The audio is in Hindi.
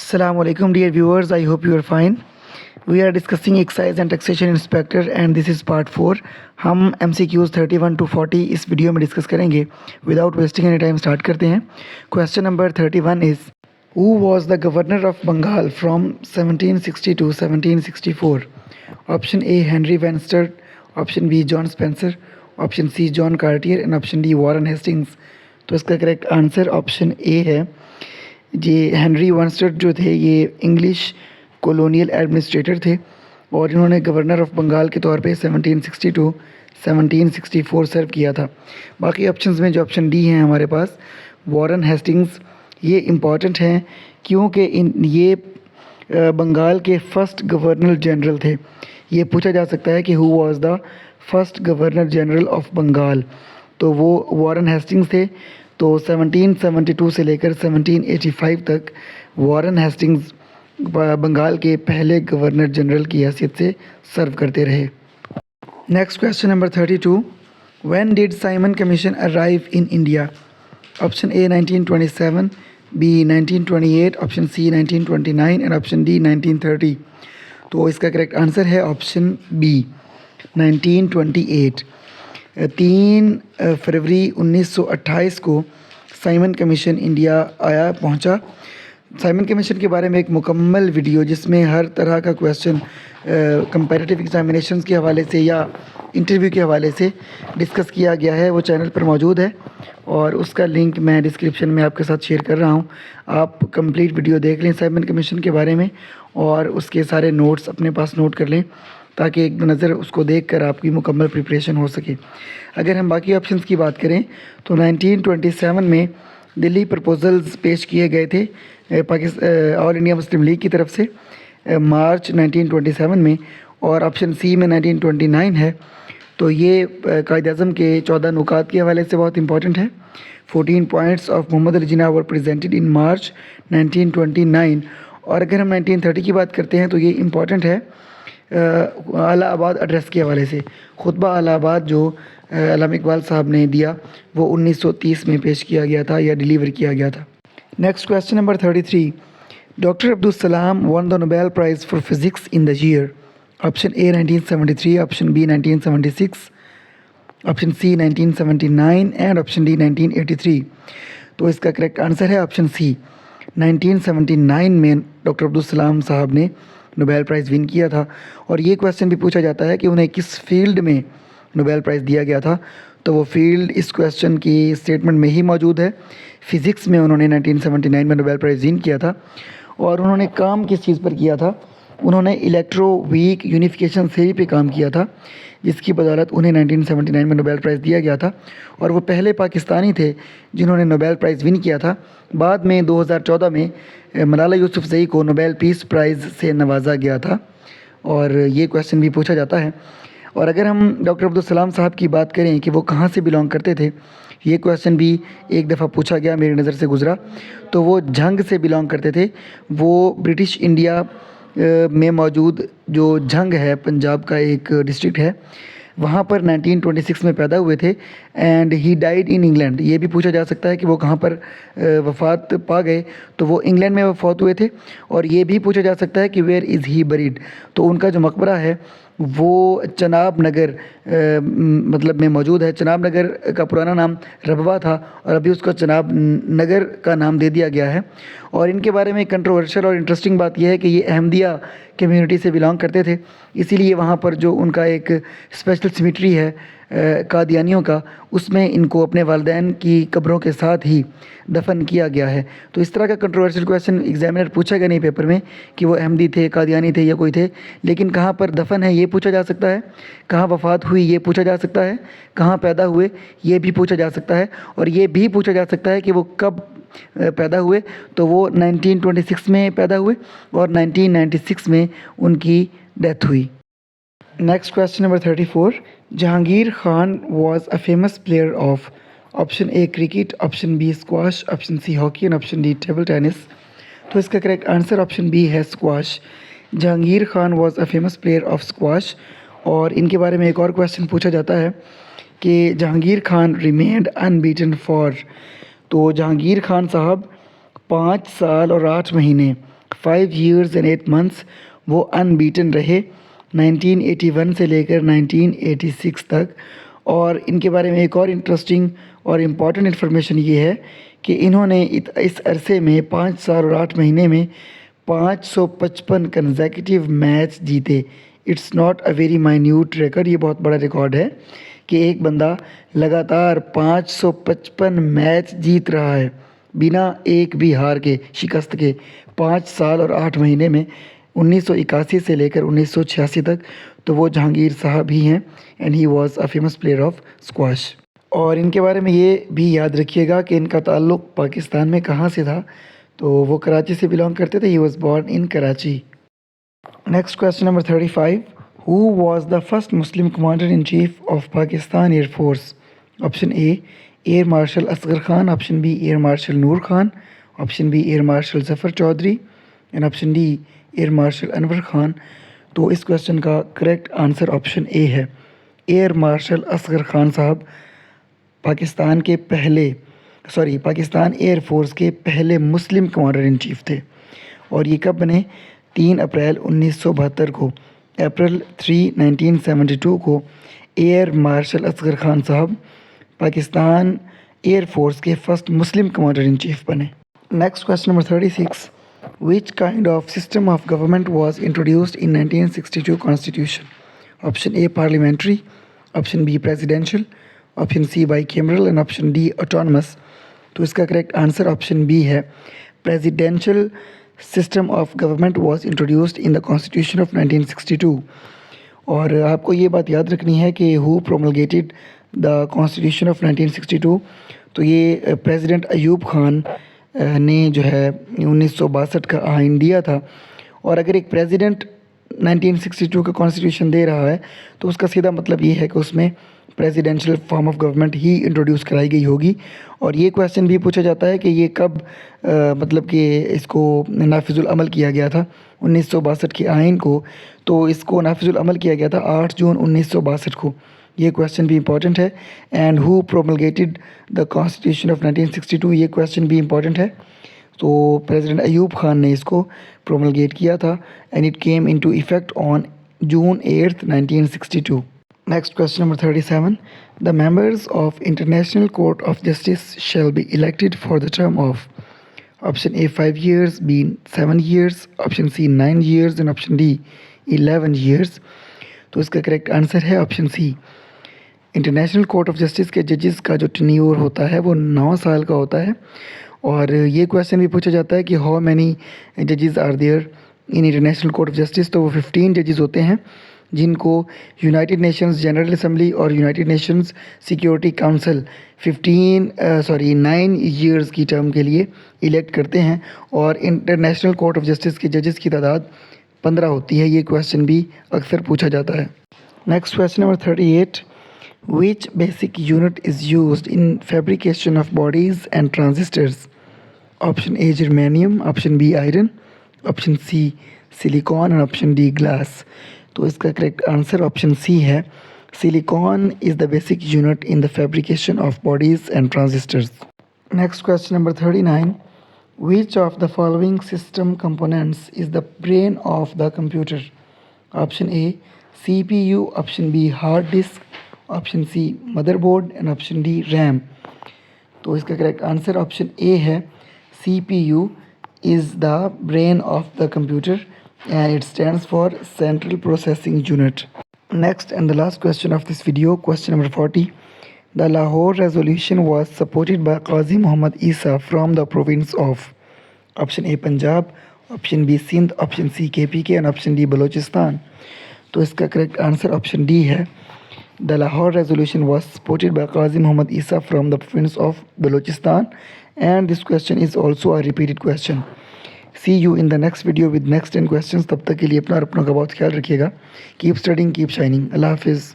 Assalamu alaikum dear viewers, I hope you are fine. We are discussing excise and taxation inspector and this is part 4. हम MCQs 31 to 40 इस वीडियो में डिस्कस करेंगे. Without wasting any time start करते हैं. Question number 31 is Who was the governor of Bengal from 1760 to 1764? Option A Henry Vanstert, option B John Spencer, option C John Cartier and option D Warren Hastings. तो इसका करेक्ट आंसर ऑप्शन ए है. ये हेनरी वनस्टर्ट जो थे ये इंग्लिश कॉलोनियल एडमिनिस्ट्रेटर थे और इन्होंने गवर्नर ऑफ बंगाल के तौर पे 1760 टू 1764 सर्व किया था. बाकी ऑप्शंस में जो ऑप्शन डी हैं हमारे पास वॉरेन हेस्टिंग्स, ये इम्पॉर्टेंट हैं क्योंकि ये बंगाल के फर्स्ट गवर्नर जनरल थे. ये पूछा जा सकता है कि who was the first governor general of Bengal, तो वो वॉरेन हेस्टिंग्स थे. तो 1772 से लेकर 1785 तक वॉरेन हेस्टिंग्स बंगाल के पहले गवर्नर जनरल की हैसियत से सर्व करते रहे. Next question number 32. When did Simon commission arrive in India? Option A 1927, B 1928, option C 1929 and option D 1930. तो इसका करेक्ट आंसर है ऑप्शन बी 1928. 3 फरवरी 1928 को साइमन कमीशन इंडिया पहुंचा. साइमन कमीशन के बारे में एक मुकम्मल वीडियो जिसमें हर तरह का क्वेश्चन कंपैरेटिव एग्जामिनेशंस के हवाले से या इंटरव्यू के हवाले से डिस्कस किया गया है, वो चैनल पर मौजूद है और उसका लिंक मैं डिस्क्रिप्शन में आपके साथ शेयर कर रहा हूं. आप कंप्लीट वीडियो देख लें साइमन कमीशन के बारे में और उसके सारे नोट्स अपने पास नोट कर लें ताकि एक नज़र उसको देखकर आपकी मुकम्मल प्रिपरेशन हो सके. अगर हम बाकी ऑप्शंस की बात करें तो 1927 में दिल्ली प्रपोजल्स पेश किए गए थे Pakistan all India Muslim league की तरफ से मार्च 1927 में, और ऑप्शन सी में 1929 है. तो ये कायद-ए-आज़म के 14 नुकात के हवाले से बहुत इंपॉर्टेंट है. 14 points of Mohammad Ali Jinnah were presented in March 1929. और अगर हम 1930 की बात करते हैं तो ये इम्पॉर्टेंट है इलाहाबाद एड्रेस के हवाले से. खुतबा इलाहाबाद जो अल्लामा इकबाल साहब ने दिया वो 1930 में पेश किया गया था या डिलीवर किया गया था. Next question number 33. Doctor Abdul Salam won the Nobel prize for physics in the year? Option A 1973, option B 1976, option C 1979 and option D 1983. तो इसका करेक्ट आंसर है ऑप्शन सी 1979 में डॉक्टर अब्दुल सलाम साहब ने नोबेल प्राइज़ विन किया था. और ये क्वेश्चन भी पूछा जाता है कि उन्हें किस फील्ड में नोबेल प्राइज़ दिया गया था, तो वो फील्ड इस क्वेश्चन की स्टेटमेंट में ही मौजूद है. फ़िज़िक्स में उन्होंने 1979 में नोबेल प्राइज़ विन किया था. और उन्होंने काम किस चीज़ पर किया था? उन्होंने इलेक्ट्रो वीक यूनिफिकेशन थ्योरी पे काम किया था जिसकी बदौलत उन्हें 1979 में नोबेल प्राइज़ दिया गया था और वो पहले पाकिस्तानी थे जिन्होंने नोबेल प्राइज़ विन किया था. बाद में 2014 में मलाला यूसुफ़ज़ई को नोबेल पीस प्राइज़ से नवाजा गया था और ये क्वेश्चन भी पूछा जाता है. और अगर हम डॉक्टर अब्दुल सलाम साहब की बात करें कि वो कहाँ से बिलोंग करते थे, ये क्वेश्चन भी एक दफ़ा पूछा गया, मेरी नज़र से गुज़रा. तो वो झंग से बिलोंग करते थे. वो ब्रिटिश इंडिया में मौजूद जो झंग है, पंजाब का एक डिस्ट्रिक्ट है, वहाँ पर 1926 में पैदा हुए थे and he died in England. ये भी पूछा जा सकता है कि वो कहाँ पर वफ़ात पा गए, तो वो इंग्लैंड में वफ़ात हुए थे. और ये भी पूछा जा सकता है कि वेयर इज़ ही बरीड, तो उनका जो मकबरा है वो चनाब नगर मतलब में मौजूद है. चनाब नगर का पुराना नाम रबवा था और अभी उसको चनाब नगर का नाम दे दिया गया है. और इनके बारे में कंट्रोवर्शियल और इंटरेस्टिंग बात यह है कि ये अहमदिया कम्युनिटी से बिलोंग करते थे, इसीलिए वहाँ पर जो उनका एक स्पेशल सिमेट्री है कादियानियों का, उसमें इनको अपने वालिदैन की कब्रों के साथ ही दफन किया गया है. तो इस तरह का कंट्रोवर्शियल क्वेश्चन एग्जामिनर पूछेगा नहीं पेपर में कि वो अहमदी थे, कादियानी थे या कोई थे, लेकिन कहाँ पर दफन है ये पूछा जा सकता है, कहाँ वफ़ात हुई ये पूछा जा सकता है, कहाँ पैदा हुए ये भी पूछा जा सकता है, और ये भी पूछा जा सकता है कि वो कब पैदा हुए. तो वो 1926 में पैदा हुए और 1996 में उनकी डेथ हुई. Next question number 34. Jahangir Khan was a famous player of option A cricket, option B squash, option C hockey and option D table tennis. तो इसका करेक्ट आंसर ऑप्शन बी है squash. Jahangir Khan was a famous player of squash. और इनके बारे में एक और क्वेश्चन पूछा जाता है कि Jahangir Khan remained unbeaten for. तो जहांगीर खान साहब 5 साल और 8 महीने 5 years and 8 months वो अनबीटन रहे 1981 से लेकर 1986 तक। और इनके बारे में एक और इंटरेस्टिंग और इम्पॉर्टेंट इन्फॉर्मेशन ये है कि इन्होंने इस अरसे में 5 साल और 8 महीने में 555 कंसेक्यूटिव मैच जीते। It's not a very minute record, ये बहुत बड़ा रिकॉर्ड है कि एक बंदा लगातार 555 मैच जीत रहा है बिना एक भी हार के, शिकस्त के, 5 साल और 8 महीने में 1981 से लेकर 1986 तक। तो वो जहांगीर साहब ही हैं and he was a famous player of squash. और इनके बारे में ये भी याद रखिएगा कि इनका ताल्लुक़ पाकिस्तान में कहाँ से था, तो वो कराची से बिलोंग करते थे। He was born in Karachi. Next question number 35, who was the first Muslim commander in chief of Pakistan air force? Option A air marshal Asghar Khan, option B air marshal Nur Khan, option B air marshal Zafar Chaudhry and option D air marshal Anwar Khan. तो इस क्वेश्चन का करेक्ट आंसर ऑप्शन ए है, एयर मार्शल असगर खान साहब पाकिस्तान एयर फोर्स के पहले मुस्लिम कमांडर इन चीफ थे। और ये कब बने? 3 अप्रैल 1972 को, अप्रैल 3 1972 को एयर मार्शल असगर खान साहब पाकिस्तान एयर फोर्स के first Muslim commander in chief बने। Next question number 36, which kind of system of government was introduced in 1962 constitution? Option A parliamentary, option B presidential, option C bicameral and option D autonomous. तो इसका करेक्ट आंसर ऑप्शन बी है, presidential system of government was introduced in the constitution of 1962। और आपको ये बात याद रखनी है कि who promulgated the constitution of 1962, तो ये प्रेसिडेंट अयूब खान ने जो है 1962 का आइन दिया था। और अगर एक प्रेसिडेंट 1962 का कॉन्स्टिट्यूशन दे रहा है तो उसका सीधा मतलब ये है कि उसमें presidential form of government he introduce कराई गई होगी। और ये क्वेश्चन भी पूछा जाता है कि ये कब मतलब कि इसको नाफिजुल अमल किया गया था 1962 के आइन को। तो इसको नाफिजुल अमल किया गया था 8 जून 1962 को। ये क्वेश्चन भी इम्पॉर्टेंट है। And who promulgated the constitution of 1962, ये क्वेश्चन भी इम्पॉर्टेंट है। तो प्रेसिडेंट अयूब खान ने इसको प्रोमलगेट किया था and it came into effect on June 8, 1962। Next question number 37, the members of International Court of Justice shall be elected for the term of option A 5 years, B 7 years, option C 9 years and option D 11 years। तो इसका करेक्ट आंसर है option C. International court of justice के जजेस का जो टेन्योर होता है वो 9 साल का होता है। और ये क्वेश्चन भी पूछा जाता है कि हाउ मैनी जजेस are there in international court of justice, तो वो 15 जजेस होते हैं जिनको यूनाइटेड नेशंस जनरल असेंबली और united nations security council 9 years की टर्म के लिए इलेक्ट करते हैं। और इंटरनेशनल कोर्ट ऑफ जस्टिस के जजेस की तादाद 15 होती है। ये क्वेश्चन भी अक्सर पूछा जाता है। Next question number 38, which basic unit is used in fabrication of bodies and transistors? Option A germanium, option B iron, option C silicon और ऑप्शन डी ग्लास। तो इसका करेक्ट आंसर ऑप्शन सी है, silicon is the basic unit in the fabrication of bodies and transistors. Next question number 39, which of the following system components is the brain of the computer? Option A CPU, option B hard disk, option C motherboard and option D RAM. तो इसका करेक्ट आंसर ऑप्शन ए है, CPU is the brain of the computer and it stands for Central Processing Unit. Next and the last question of this video, question number 40. The Lahore Resolution was supported by Qazi Muhammad Isa from the province of option A Punjab, option B Sindh, option C KPK and option D Balochistan. तो इसका करेक्ट आंसर ऑप्शन डी है, The Lahore Resolution was supported by Qazi Muhammad Isa from the province of Balochistan, and this question is also a repeated question. See you in the next video with next 10 questions. तब तक के लिए अपना और अपनों का बहुत ख्याल रखिएगा. Keep studying, keep shining. अल्लाह हाफिज़.